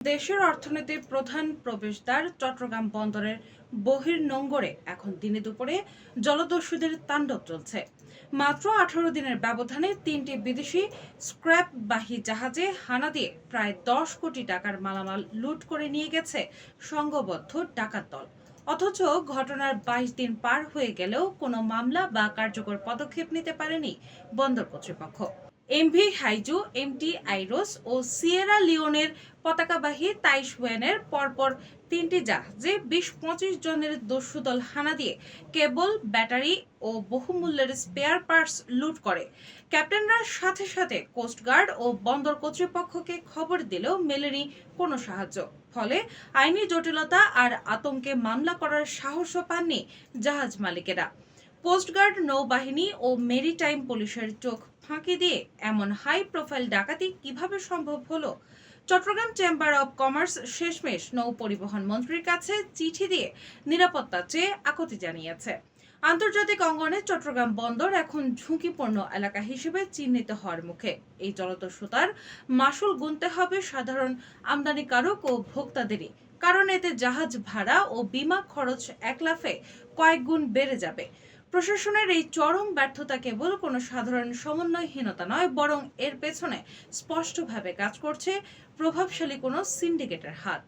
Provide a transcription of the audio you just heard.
দেশের অর্থনীতির প্রধান প্রবেশদ্বার চট্টগ্রাম বন্দরের বহির্নোঙরে এখন দিনে দুপুরে জলদস্যুদের তাণ্ডব চলছে। মাত্র ১৮ দিনের ব্যবধানে ৩টি বিদেশি স্ক্র্যাপবাহী জাহাজে হানা দিয়ে প্রায় ১০ কোটি টাকার মালামাল লুট করে নিয়ে গেছে সংঘবদ্ধ ডাকাত দল। অথচ ঘটনার ২২ দিন পার হয়ে গেলেও কোনো মামলা বা কার্যকর পদক্ষেপ নিতে পারেনি বন্দর কর্তৃপক্ষ। এমভি হাইজু, এমটি আইরোস ও সিয়েরা লিওনের পতাকাবাহী তাইওয়ানের পরপর ৩টি জাহাজে ২০-২৫ জনের দস্যুদল হানা দিয়ে কেবল, ব্যাটারি ও বহুমূল্যের স্পেয়ার পার্টস লুট করে। ক্যাপ্টেনরা সাথে সাথে কোস্টগার্ড ও বন্দর কর্তৃপক্ষকে খবর দিলেও মেলেনি কোনো সাহায্য। ফলে আইনি জটিলতা আর আতঙ্কে মামলা করার সাহসও পাননি জাহাজ মালিকেরা। কোস্টগার্ড, নৌবাহিনী ও মেরিটাইম পুলিশের চোখ ফাঁকি দিয়ে এমন হাই প্রোফাইল ডাকাতি কিভাবে সম্ভব হলো? চট্টগ্রাম চেম্বার অব কমার্স শেষমেশ নৌ পরিবহন মন্ত্রীর কাছে চিঠি দিয়ে নিরাপত্তা চেয়ে আকুতি জানিয়েছে। আন্তর্জাতিক অঙ্গনে চট্টগ্রাম বন্দর এখন ঝুঁকিপূর্ণ এলাকা হিসেবে চিহ্নিত হওয়ার মুখে। এই জলদস্যুতার মাশুল গুনতে হবে সাধারণ আমদানিকারক ও ভোক্তাদেরই, কারণ এতে জাহাজ ভাড়া ও বিমা খরচ একলাফে কয়েক গুণ বেড়ে যাবে। প্রশাসনের এই চরম ব্যর্থতা কেবল কোনো সাধারণ সমন্বয়হীনতা নয়, বরং এর পেছনে স্পষ্টভাবে কাজ করছে প্রভাবশালী কোনো সিন্ডিকেটের হাত।